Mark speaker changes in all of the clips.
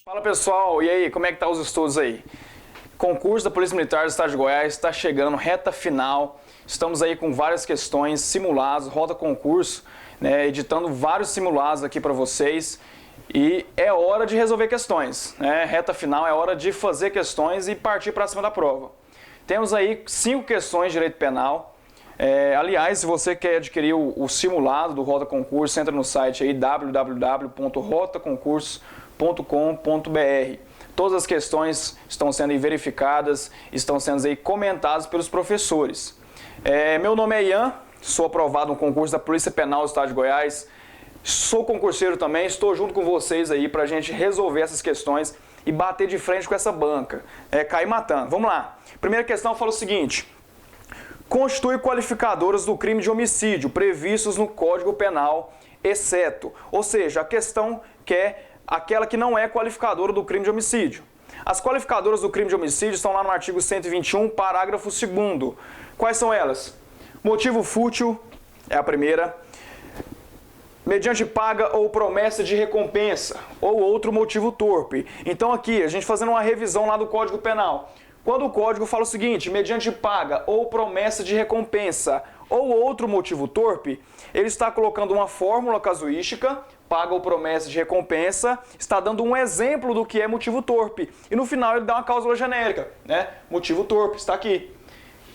Speaker 1: Fala pessoal, e aí, como é que tá os estudos aí? Concurso da Polícia Militar do Estado de Goiás está chegando, reta final. Estamos aí com várias questões simuladas, roda concurso, né, editando vários simulados aqui para vocês. E é hora de resolver questões, né? Reta final é hora de fazer questões e partir para cima da prova. Temos aí 5 questões de direito penal. Aliás, se você quer adquirir o simulado do Rota Concurso, entra no site aí www.rotaconcurso.com.br. Todas as questões estão sendo verificadas, estão sendo aí comentadas pelos professores. Meu nome é Ian, sou aprovado no concurso da Polícia Penal do Estado de Goiás. Sou concurseiro também, estou junto com vocês aí para a gente resolver essas questões e bater de frente com essa banca. Cair matando. Vamos lá. Primeira questão fala o seguinte: constitui qualificadoras do crime de homicídio previstos no Código Penal, exceto. Ou seja, a questão que é aquela que não é qualificadora do crime de homicídio. As qualificadoras do crime de homicídio estão lá no artigo 121, parágrafo 2º. Quais são elas? Motivo fútil é a primeira. Mediante paga ou promessa de recompensa, ou outro motivo torpe. Então aqui, a gente fazendo uma revisão lá do Código Penal. Quando o Código fala o seguinte, mediante paga ou promessa de recompensa, ou outro motivo torpe, ele está colocando uma fórmula casuística, paga ou promessa de recompensa, está dando um exemplo do que é motivo torpe. E no final ele dá uma cláusula genérica, né? Motivo torpe, está aqui.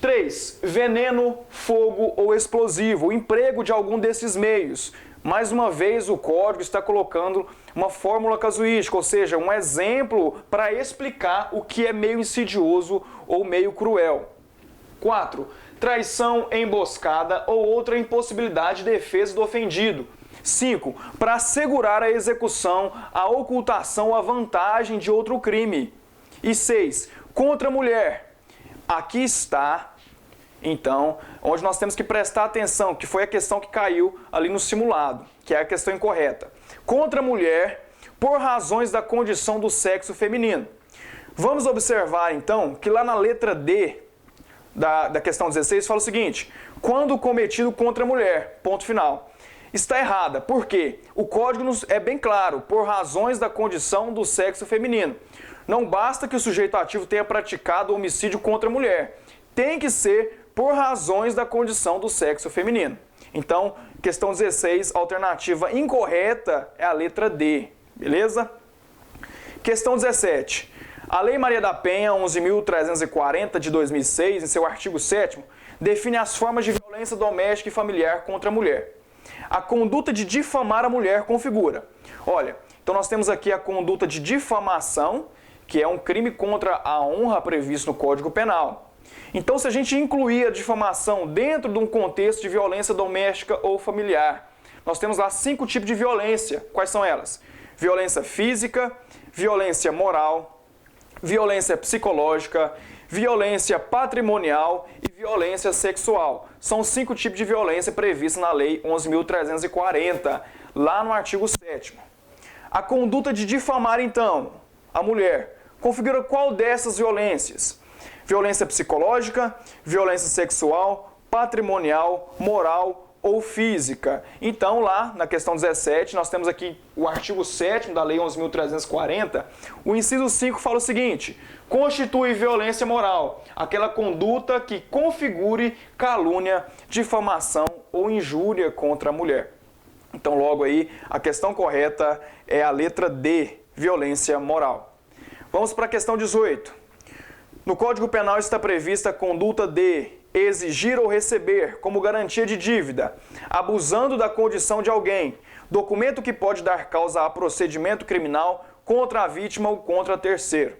Speaker 1: 3. Veneno, fogo ou explosivo, o emprego de algum desses meios. Mais uma vez, o Código está colocando uma fórmula casuística, ou seja, um exemplo para explicar o que é meio insidioso ou meio cruel. 4. Traição, emboscada ou outra impossibilidade de defesa do ofendido. 5. Para assegurar a execução, a ocultação ou a vantagem de outro crime. E 6. Contra a mulher. Aqui está, então, onde nós temos que prestar atenção, que foi a questão que caiu ali no simulado, que é a questão incorreta. Contra a mulher, por razões da condição do sexo feminino. Vamos observar, então, que lá na letra D da questão 16 fala o seguinte: quando cometido contra a mulher, ponto final. Está errada, por quê? O Código é bem claro, por razões da condição do sexo feminino. Não basta que o sujeito ativo tenha praticado homicídio contra a mulher. Tem que ser por razões da condição do sexo feminino. Então, questão 16, alternativa incorreta é a letra D, beleza? Questão 17. A Lei Maria da Penha, 11.340 de 2006, em seu artigo 7º, define as formas de violência doméstica e familiar contra a mulher. A conduta de difamar a mulher configura. Olha, então nós temos aqui a conduta de difamação, que é um crime contra a honra previsto no Código Penal. Então, se a gente incluir a difamação dentro de um contexto de violência doméstica ou familiar, nós temos lá 5 tipos de violência. Quais são elas? Violência física, violência moral, violência psicológica, violência patrimonial e violência sexual. São 5 tipos de violência previstos na Lei 11.340, lá no artigo 7º. A conduta de difamar, então, a mulher, configura qual dessas violências? Violência psicológica, violência sexual, patrimonial, moral ou física. Então, lá na questão 17, nós temos aqui o artigo 7º da Lei 11.340. O inciso 5 fala o seguinte: constitui violência moral aquela conduta que configure calúnia, difamação ou injúria contra a mulher. Então, logo aí, a questão correta é a letra D, violência moral. Vamos para a questão 18. No Código Penal está prevista a conduta de exigir ou receber como garantia de dívida, abusando da condição de alguém, documento que pode dar causa a procedimento criminal contra a vítima ou contra terceiro.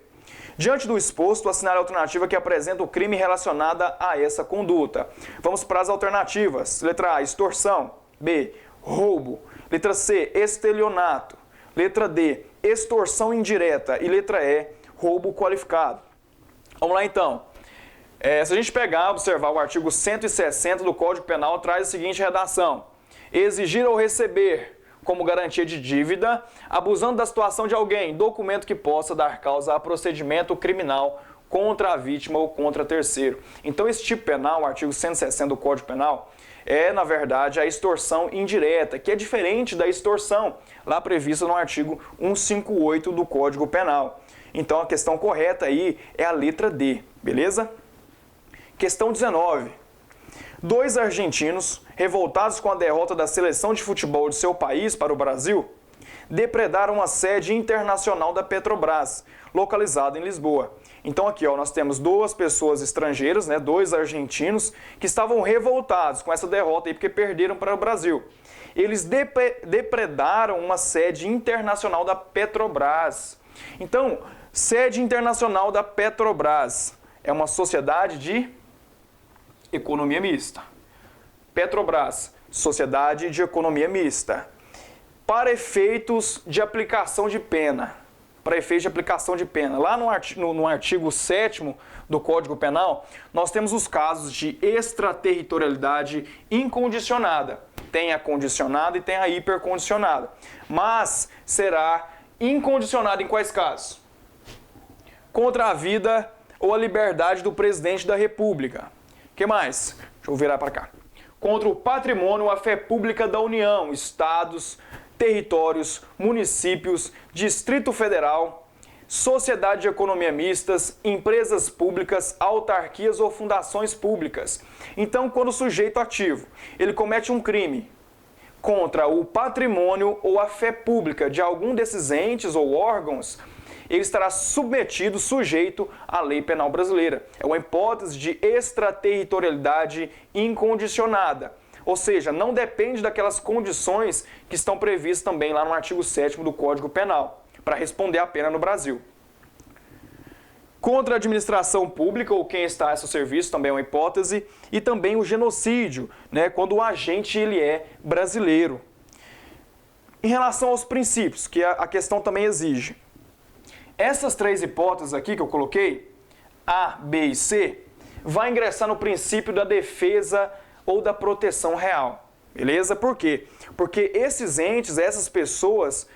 Speaker 1: Diante do exposto, assinale a alternativa que apresenta o crime relacionada a essa conduta. Vamos para as alternativas. Letra A, extorsão. B, roubo. Letra C, estelionato. Letra D, extorsão indireta. E letra E, roubo qualificado. Vamos lá então. Se a gente observar o artigo 160 do Código Penal, traz a seguinte redação: exigir ou receber como garantia de dívida, abusando da situação de alguém, documento que possa dar causa a procedimento criminal contra a vítima ou contra terceiro. Então esse tipo penal, o artigo 160 do Código Penal, é, na verdade, a extorsão indireta, que é diferente da extorsão, lá prevista no artigo 158 do Código Penal. Então a questão correta aí é a letra D, beleza? Questão 19. 2 argentinos, revoltados com a derrota da seleção de futebol de seu país para o Brasil, depredaram a sede internacional da Petrobras, localizada em Lisboa. Então aqui ó, nós temos 2 pessoas estrangeiras, 2 argentinos, que estavam revoltados com essa derrota aí, porque perderam para o Brasil. Eles depredaram uma sede internacional da Petrobras. Então, sede internacional da Petrobras é uma sociedade de economia mista. Petrobras, sociedade de economia mista. Para efeitos de aplicação de pena. Para efeitos de aplicação de pena. Lá no artigo 7º do Código Penal, nós temos os casos de extraterritorialidade incondicionada. Tem a condicionada e tem a hipercondicionada. Mas será incondicionada em quais casos? Contra a vida ou a liberdade do presidente da República. O que mais? Deixa eu virar para cá. Contra o patrimônio ou a fé pública da União, estados, territórios, municípios, Distrito Federal, sociedade de economia mistas, empresas públicas, autarquias ou fundações públicas. Então, quando o sujeito ativo ele comete um crime contra o patrimônio ou a fé pública de algum desses entes ou órgãos, ele estará submetido, sujeito à lei penal brasileira. É uma hipótese de extraterritorialidade incondicionada. Ou seja, não depende daquelas condições que estão previstas também lá no artigo 7º do Código Penal, para responder à pena no Brasil. Contra a administração pública ou quem está a seu serviço, também é uma hipótese, e também o genocídio, quando o agente ele é brasileiro. Em relação aos princípios, que a questão também exige, essas 3 hipóteses aqui que eu coloquei, A, B e C, vai ingressar no princípio da defesa ou da proteção real, beleza? Por quê? Porque esses entes, essas pessoas,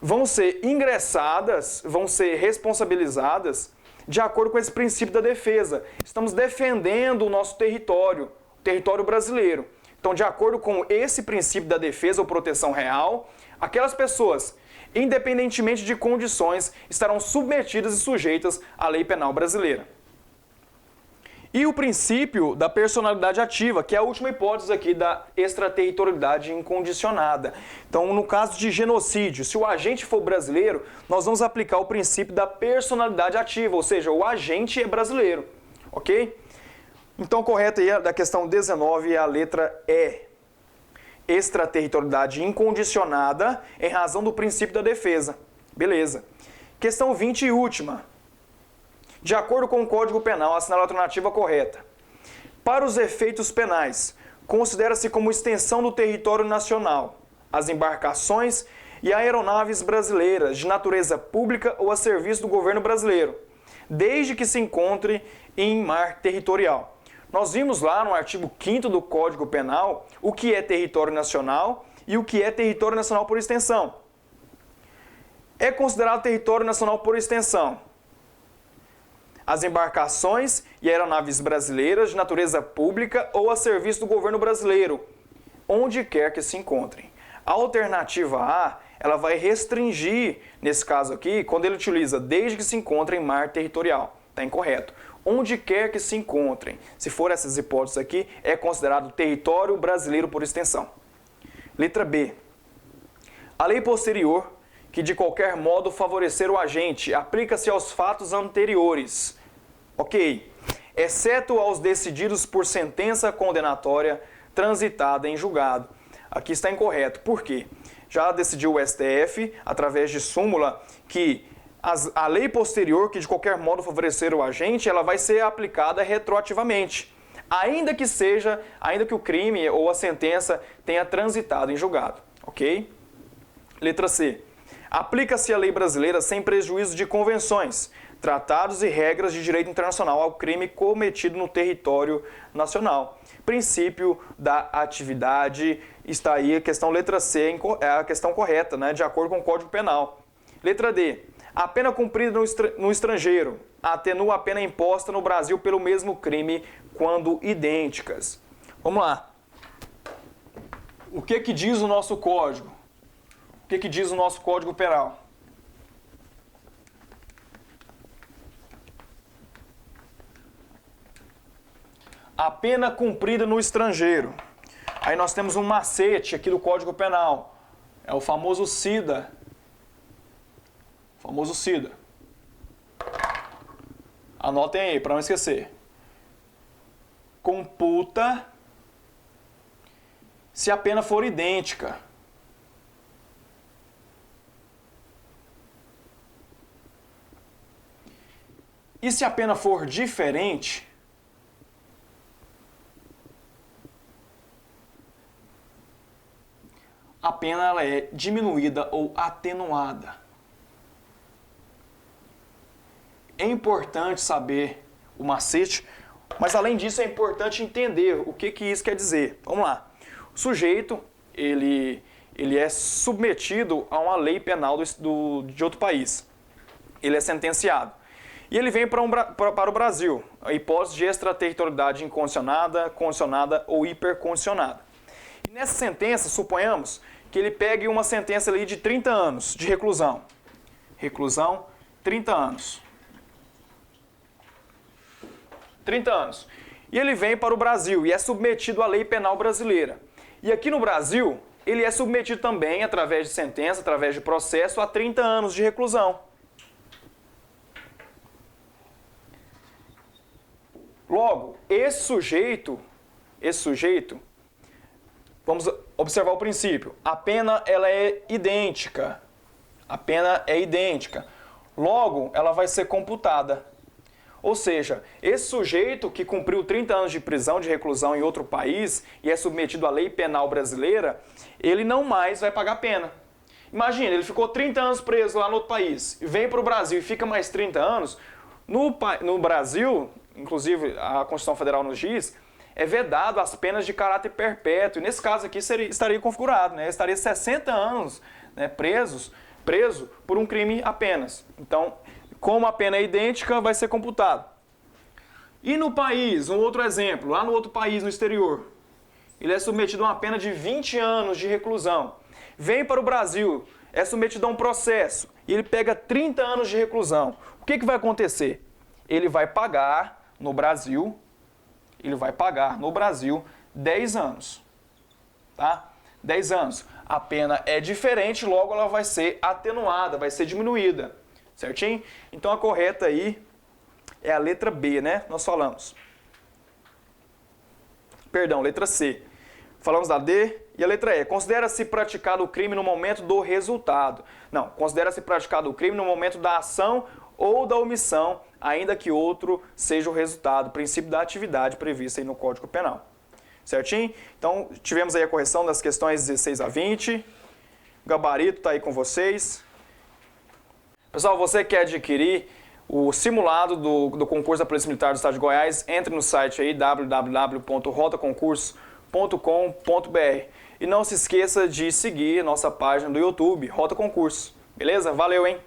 Speaker 1: vão ser ingressadas, vão ser responsabilizadas de acordo com esse princípio da defesa. Estamos defendendo o nosso território, o território brasileiro. Então, de acordo com esse princípio da defesa ou proteção real, aquelas pessoas, independentemente de condições, estarão submetidas e sujeitas à lei penal brasileira. E o princípio da personalidade ativa, que é a última hipótese aqui da extraterritorialidade incondicionada. Então, no caso de genocídio, se o agente for brasileiro, nós vamos aplicar o princípio da personalidade ativa, ou seja, o agente é brasileiro, ok? Então, correto aí da questão 19 é a letra E. Extraterritorialidade incondicionada em razão do princípio da defesa. Beleza. Questão 20 e última. De acordo com o Código Penal, assinale a alternativa correta. Para os efeitos penais, considera-se como extensão do território nacional as embarcações e aeronaves brasileiras de natureza pública ou a serviço do governo brasileiro, desde que se encontre em mar territorial. Nós vimos lá no artigo 5º do Código Penal o que é território nacional e o que é território nacional por extensão. É considerado território nacional por extensão as embarcações e aeronaves brasileiras de natureza pública ou a serviço do governo brasileiro, onde quer que se encontrem. A alternativa A, ela vai restringir, nesse caso aqui, quando ele utiliza desde que se encontrem em mar territorial. Está incorreto. Onde quer que se encontrem, se for essas hipóteses aqui, é considerado território brasileiro por extensão. Letra B. A lei posterior que de qualquer modo favorecer o agente, aplica-se aos fatos anteriores. Ok. Exceto aos decididos por sentença condenatória transitada em julgado. Aqui está incorreto. Por quê? Já decidiu o STF, através de súmula, que a lei posterior que de qualquer modo favorecer o agente, ela vai ser aplicada retroativamente. Ainda que o crime ou a sentença tenha transitado em julgado. Ok? Letra C. Aplica-se a lei brasileira sem prejuízo de convenções, tratados e regras de direito internacional ao crime cometido no território nacional. Princípio da atividade, está aí a questão letra C, é a questão correta, de acordo com o Código Penal. Letra D. A pena cumprida no estrangeiro atenua a pena imposta no Brasil pelo mesmo crime quando idênticas. Vamos lá. O que diz o nosso código? O que diz o nosso Código Penal? A pena cumprida no estrangeiro. Aí nós temos um macete aqui do Código Penal. É o famoso SIDA. O famoso SIDA. Anotem aí, para não esquecer. Computa se a pena for idêntica. E se a pena for diferente, a pena ela é diminuída ou atenuada. É importante saber o macete, mas além disso é importante entender o que isso quer dizer. Vamos lá. O sujeito, ele é submetido a uma lei penal de outro país. Ele é sentenciado. E ele vem para o Brasil, a hipótese de extraterritorialidade incondicionada, condicionada ou hipercondicionada. E nessa sentença, suponhamos que ele pegue uma sentença ali de 30 anos de reclusão. Reclusão, 30 anos. 30 anos. E ele vem para o Brasil e é submetido à lei penal brasileira. E aqui no Brasil, ele é submetido também, através de sentença, através de processo, a 30 anos de reclusão. Logo, esse sujeito, vamos observar o princípio. A pena ela é idêntica. A pena é idêntica. Logo, ela vai ser computada. Ou seja, esse sujeito que cumpriu 30 anos de prisão, de reclusão em outro país e é submetido à lei penal brasileira, ele não mais vai pagar pena. Imagina, ele ficou 30 anos preso lá no outro país, vem para o Brasil e fica mais 30 anos. No Brasil, inclusive a Constituição Federal nos diz, é vedado as penas de caráter perpétuo. E nesse caso aqui estaria configurado, né? Estaria 60 anos, né, preso por um crime apenas. Então, como a pena é idêntica, vai ser computado. E no país, um outro exemplo, lá no outro país, no exterior, ele é submetido a uma pena de 20 anos de reclusão. Vem para o Brasil, é submetido a um processo e ele pega 30 anos de reclusão. O que vai acontecer? Ele vai pagar no Brasil 10 anos. Tá? 10 anos. A pena é diferente, logo ela vai ser atenuada, vai ser diminuída. Certinho? Então a correta aí é a letra B, né? Nós falamos. Perdão, letra C. Falamos da D e a letra E. Considera-se praticado o crime no momento do resultado. Não, considera-se praticado o crime no momento da ação ou da omissão, ainda que outro seja o resultado, princípio da atividade prevista aí no Código Penal. Certinho? Então, tivemos aí a correção das questões 16 a 20. O gabarito está aí com vocês. Pessoal, você quer adquirir o simulado do concurso da Polícia Militar do Estado de Goiás, entre no site aí www.rotaconcurso.com.br e não se esqueça de seguir nossa página do YouTube, Rota Concurso. Beleza? Valeu, hein?